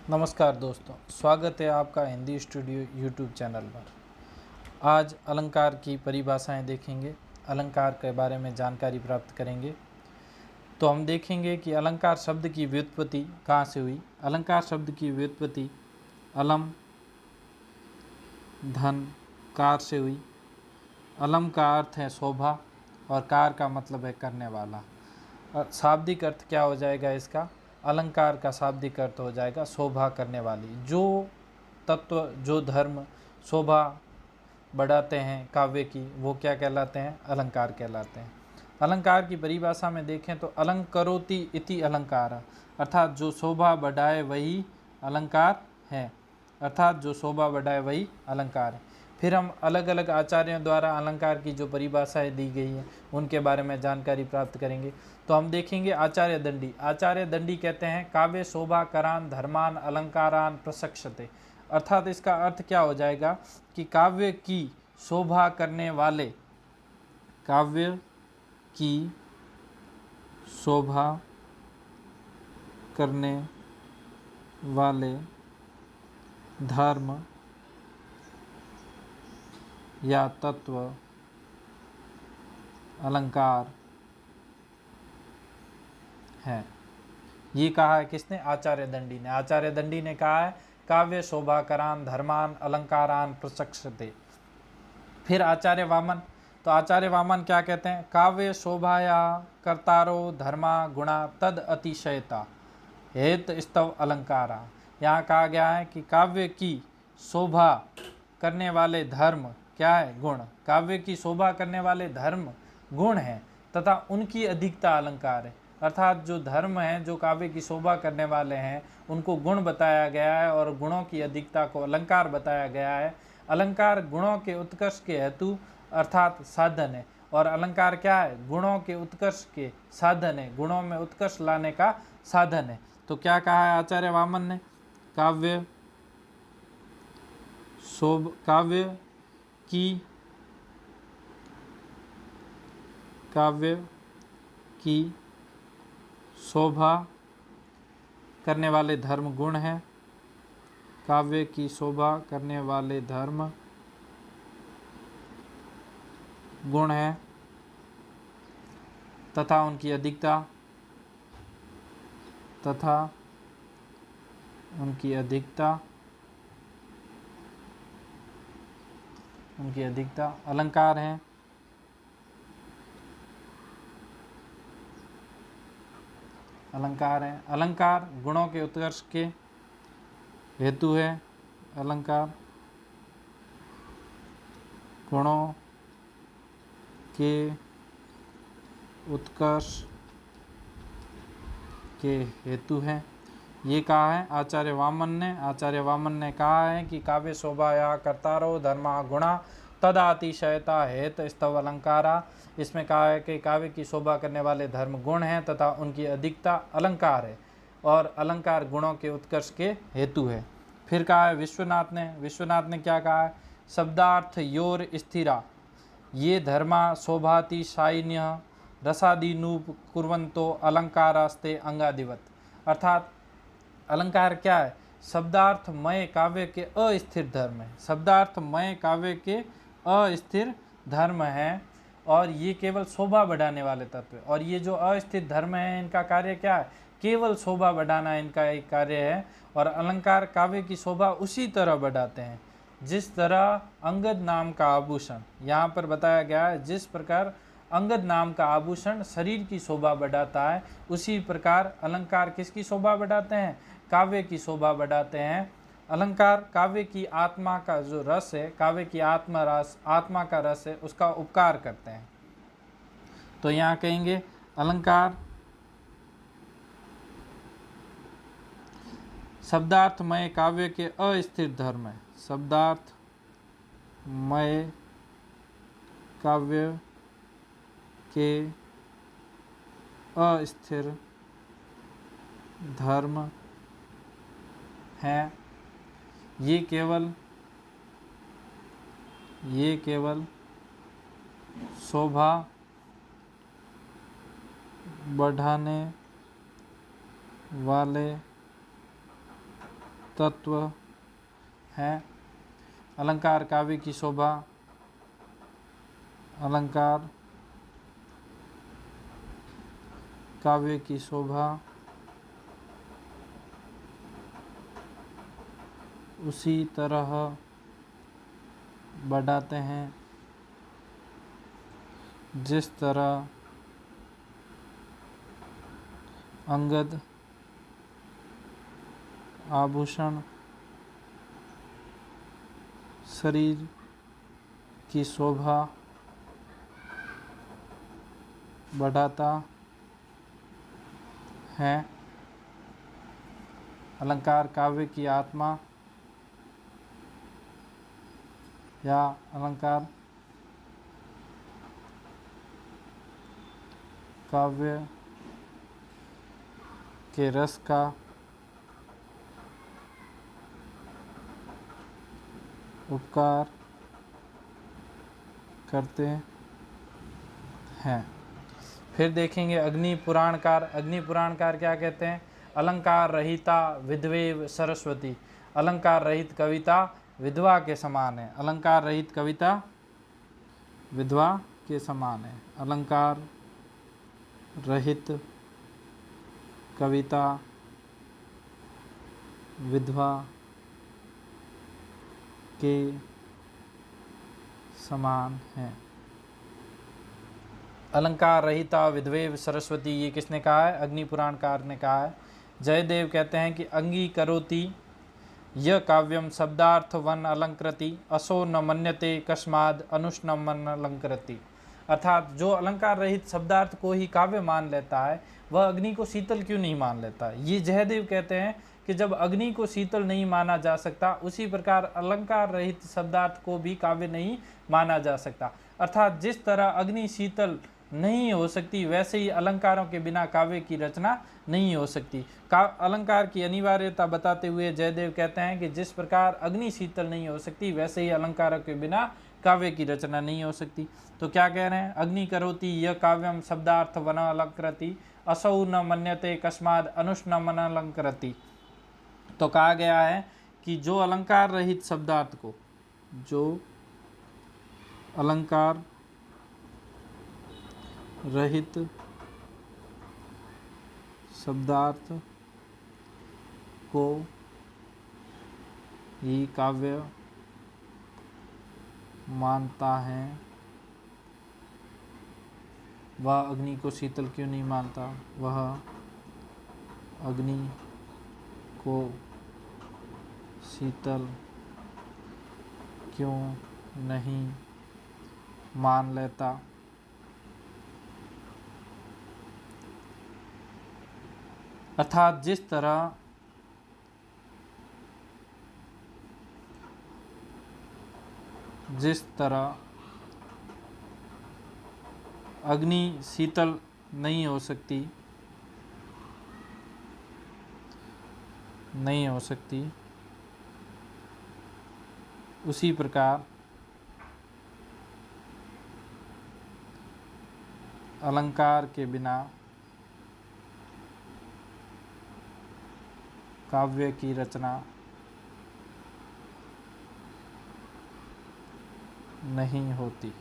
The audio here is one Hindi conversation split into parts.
नमस्कार दोस्तों, स्वागत है आपका हिंदी स्टूडियो यूट्यूब चैनल पर। आज अलंकार की परिभाषाएं देखेंगे, अलंकार के बारे में जानकारी प्राप्त करेंगे। तो हम देखेंगे कि अलंकार शब्द की व्युत्पत्ति कहाँ से हुई। अलंकार शब्द की व्युत्पत्ति अलम धन कार से हुई। अलम का अर्थ है शोभा और कार का मतलब है करने वाला। शाब्दिक अर्थ क्या हो जाएगा इसका? अलंकार का शाब्दिक अर्थ हो जाएगा शोभा करने वाली। जो तत्व, जो धर्म शोभा बढ़ाते हैं काव्य की, वो क्या कहलाते हैं? अलंकार कहलाते हैं। अलंकार की परिभाषा में देखें तो अलंकरोति इति अलंकार, अर्थात जो शोभा बढ़ाए वही अलंकार है। अर्थात जो शोभा बढ़ाए वही अलंकार है। फिर हम अलग अलग आचार्यों द्वारा अलंकार की जो परिभाषाएं दी गई हैं उनके बारे में जानकारी प्राप्त करेंगे। तो हम देखेंगे आचार्य दंडी। आचार्य दंडी कहते हैं काव्य शोभा करान धर्मान अलंकारान प्रशक्षते। अर्थात इसका अर्थ क्या हो जाएगा कि काव्य की शोभा करने वाले, काव्य की शोभा करने वाले धर्म या तत्व अलंकार है। ये कहा है किसने? आचार्य दंडी ने। आचार्य दंडी ने कहा है काव्य शोभा करान धर्मान अलंकारान प्रशक्षते। फिर आचार्य वामन। तो आचार्य वामन क्या कहते हैं? काव्य शोभाया कर्तारो धर्मा गुणा तद अतिशयता हेत स्तव अलंकारा। यहाँ कहा गया है कि काव्य की शोभा करने वाले धर्म क्या है? गुण। काव्य की शोभा करने वाले धर्म गुण हैं तथा उनकी अधिकता अलंकार है। अर्थात जो धर्म हैं, जो काव्य की शोभा करने वाले हैं, उनको गुण बताया गया है और गुणों की अधिकता को अलंकार बताया गया है। अलंकार गुणों के उत्कर्ष के हेतु अर्थात साधन है। और अलंकार क्या है? गुणों के उत्कर्ष के साधन है, गुणों में उत्कर्ष लाने का साधन है। तो क्या कहा है आचार्य वामन ने? काव्य की शोभा करने वाले धर्म गुण हैं। काव्य की शोभा करने वाले धर्म गुण हैं तथा उनकी अधिकता अलंकार हैं। अलंकार गुणों के उत्कर्ष के हेतु है। अलंकार गुणों के उत्कर्ष के हेतु है। ये कहा है आचार्य वामन ने। आचार्य वामन ने कहा है कि काव्य शोभा या कर्तारो धर्मा गुणा तदातिशयता हेत स्तव अलंकारा। इसमें कहा है कि काव्य की शोभा करने वाले धर्म गुण हैं तथा उनकी अधिकता अलंकार है और अलंकार गुणों के उत्कर्ष के हेतु है। फिर कहा है विश्वनाथ ने क्या कहा है? शब्दार्थ योर स्थिरा ये धर्मा शोभातिशायिन्य रसादीनूप कुर्वन्तो अलंकारास्ते अंगादिवत। अर्थात अलंकार क्या है? शब्दार्थमय काव्य के अस्थिर धर्म है। शब्दार्थमय काव्य के अस्थिर धर्म है और ये केवल शोभा बढ़ाने वाले तत्व है। और ये जो अस्थिर धर्म है, इनका कार्य क्या है? केवल शोभा बढ़ाना इनका एक कार्य है। और अलंकार काव्य की शोभा उसी तरह बढ़ाते हैं जिस तरह अंगद नाम का आभूषण, यहाँ पर बताया गया है, जिस प्रकार अंगद नाम का आभूषण शरीर की शोभा बढ़ाता है, उसी प्रकार अलंकार किसकी शोभा बढ़ाते हैं? काव्य की शोभा बढ़ाते हैं। अलंकार काव्य की आत्मा का जो रस है, काव्य की आत्मा का रस है, उसका उपकार करते हैं। तो यहाँ कहेंगे अलंकार शब्दार्थमय काव्य के अस्थिर धर्म है। शब्दार्थमय काव्य के अस्थिर धर्म हैं। ये केवल शोभा बढ़ाने वाले तत्व है। अलंकार काव्य की शोभा, अलंकार काव्य की शोभा उसी तरह बढ़ाते हैं जिस तरह अंगद आभूषण शरीर की शोभा बढ़ाता है। अलंकार काव्य की आत्मा या अलंकार काव्य के रस का उपकार करते हैं। फिर देखेंगे अग्नि पुराणकार। अग्नि पुराणकार क्या कहते हैं? अलंकार रहिता विधवेव सरस्वती। अलंकार रहित कविता विधवा के समान है। अलंकार रहित कविता विधवा के समान है। अलंकार रहित कविता विधवा के समान है। अलंकार रहिता विधवेव सरस्वती, ये किसने कहा है? अग्नि पुराणकार ने कहा है। जयदेव कहते हैं कि अंगीकरोति यह काव्यम शब्दार्थ वन अलंकृति असो न मन्यते कस्माद अनुष्णमन अलंकृति। अर्थात जो अलंकार रहित शब्दार्थ को ही काव्य मान लेता है वह अग्नि को शीतल क्यों नहीं मान लेता? ये जयदेव कहते हैं कि जब अग्नि को शीतल नहीं माना जा सकता, उसी प्रकार अलंकार रहित शब्दार्थ को भी काव्य नहीं माना जा सकता। अर्थात जिस तरह अग्नि शीतल नहीं हो सकती, वैसे ही अलंकारों के बिना काव्य की रचना नहीं हो सकती। अलंकार की अनिवार्यता बताते हुए जयदेव कहते हैं कि जिस प्रकार अग्नि शीतल नहीं हो सकती, वैसे ही अलंकारों के बिना काव्य की रचना नहीं हो सकती। तो क्या कह रहे हैं? अग्नि करोति यह काव्यम शब्दार्थ वन अलंकृति असौ न मन्यते कस्माद अनुष्णमन अलंकृति। तो कहा गया है कि जो अलंकार रहित शब्दार्थ को, जो अलंकार रहित शब्दार्थ को ही काव्य मानता है, वह अग्नि को शीतल क्यों नहीं मानता? वह अग्नि को शीतल क्यों नहीं मान लेता? अर्थात जिस तरह अग्नि शीतल नहीं हो सकती, उसी प्रकार अलंकार के बिना काव्य की रचना नहीं होती।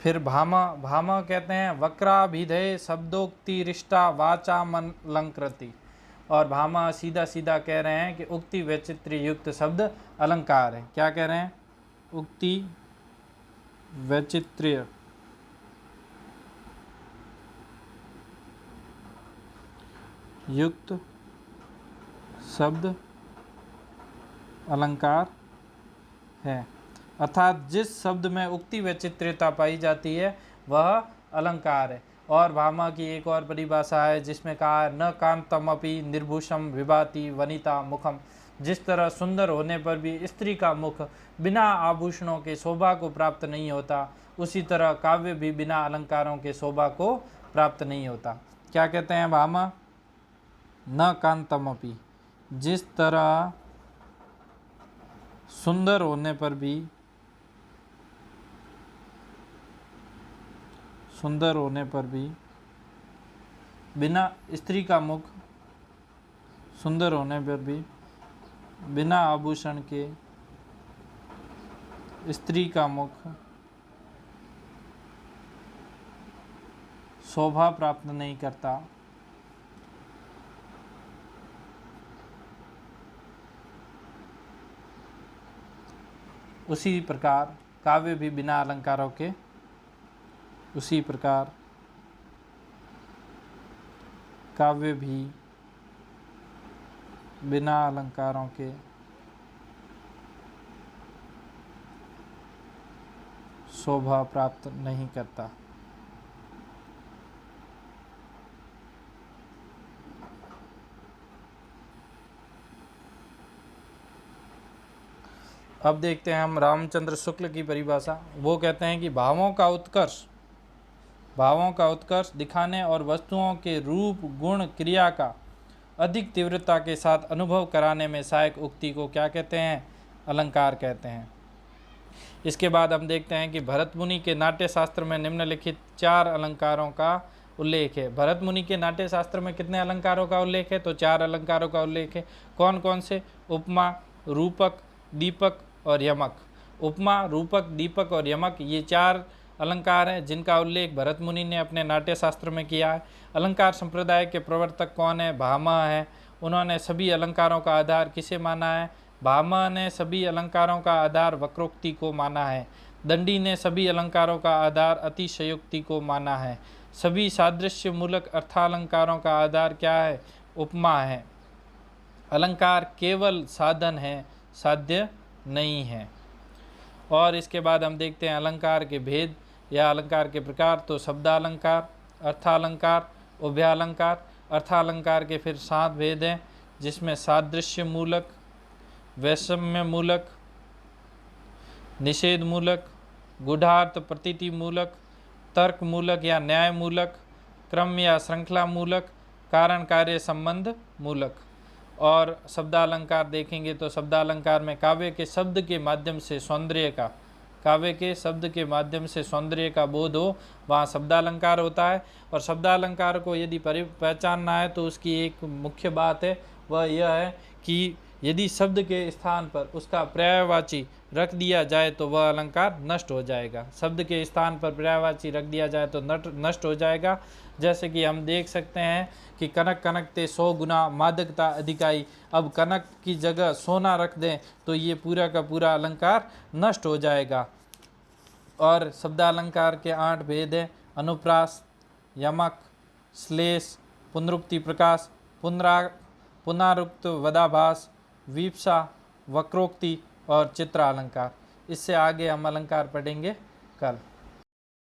फिर भामा कहते हैं वक्राभिधेय शब्दोक्ति रिष्टा वाचा मन अलंकृति। और भामा सीधा सीधा कह रहे हैं कि उक्ति वैचित्र्य युक्त शब्द अलंकार है। क्या कह रहे हैं? उक्ति वैचित्र्य युक्त शब्द अलंकार है। अर्थात जिस शब्द में उक्ति वैचित्र्यता पाई जाती है वह अलंकार है। और भामा की एक और परिभाषा है जिसमें कहा है न कांतमपि निर्भूषम विभाति वनिता मुखम। जिस तरह सुंदर होने पर भी स्त्री का मुख बिना आभूषणों के शोभा को प्राप्त नहीं होता, उसी तरह काव्य भी बिना अलंकारों के शोभा को प्राप्त नहीं होता। क्या कहते हैं भामा? न कांतमपि, जिस तरह सुंदर होने पर भी बिना स्त्री का मुख सुंदर होने पर भी बिना आभूषण के स्त्री का मुख शोभा प्राप्त नहीं करता। उसी प्रकार काव्य भी बिना अलंकारों के काव्य भी बिना अलंकारों के शोभा प्राप्त नहीं करता। अब देखते हैं हम रामचंद्र शुक्ल की परिभाषा। वो कहते हैं कि भावों का उत्कर्ष दिखाने और वस्तुओं के रूप गुण क्रिया का अधिक तीव्रता के साथ अनुभव कराने में सहायक उक्ति को क्या कहते हैं? अलंकार कहते हैं। इसके बाद हम देखते हैं कि भरत मुनि के नाट्य शास्त्र में निम्नलिखित 4 अलंकारों का उल्लेख है। भरत मुनि के नाट्य शास्त्र में कितने अलंकारों का उल्लेख है? तो 4 अलंकारों का उल्लेख है। कौन कौन से? उपमा, रूपक, दीपक और यमक। उपमा, रूपक, दीपक और यमक, ये 4 अलंकार हैं जिनका उल्लेख भरत मुनि ने अपने नाट्य शास्त्र में किया है। अलंकार संप्रदाय के प्रवर्तक कौन है? भामा है। उन्होंने सभी अलंकारों का आधार किसे माना है? भामा ने सभी अलंकारों का आधार वक्रोक्ति को माना है। दंडी ने सभी अलंकारों का आधार अतिशयोक्ति को माना है। सभी सादृश्य मूलक अर्थालंकारों का आधार क्या है? उपमा है। अलंकार केवल साधन है, साध्य नहीं है। और इसके बाद हम देखते हैं अलंकार के भेद या अलंकार के प्रकार। तो शब्दालंकार, अर्थालंकार, उभयालंकार। अर्थालंकार के फिर 7 भेद हैं, जिसमें सादृश्य मूलक, वैषम्य मूलक, निषेध मूलक, गूढ़ार्थ प्रतीति मूलक, तर्क मूलक या न्याय मूलक, क्रम या श्रृंखला मूलक, कारण कार्य संबंध मूलक। और शब्दालंकार देखेंगे तो शब्दालंकार में काव्य के शब्द के माध्यम से सौंदर्य का बोध हो, वहाँ शब्दालंकार होता है। और शब्दालंकार को यदि पहचानना है तो उसकी एक मुख्य बात है, वह यह है कि यदि शब्द के स्थान पर उसका पर्यायवाची रख दिया जाए तो वह अलंकार नष्ट हो जाएगा। शब्द के स्थान पर पर्यायवाची रख दिया जाए तो नष्ट हो जाएगा। जैसे कि हम देख सकते हैं कि कनक कनक ते 100 गुना मादकता अधिकाई। अब कनक की जगह सोना रख दें तो ये पूरा का पूरा अलंकार नष्ट हो जाएगा। और शब्दालंकार के 8 भेद हैं: अनुप्रास, यमक, श्लेष, पुनरुक्ति प्रकाश, पुनरुक्त वदाभास, वीप्सा, वक्रोक्ति और चित्रालंकार। इससे आगे हम अलंकार पढ़ेंगे कल।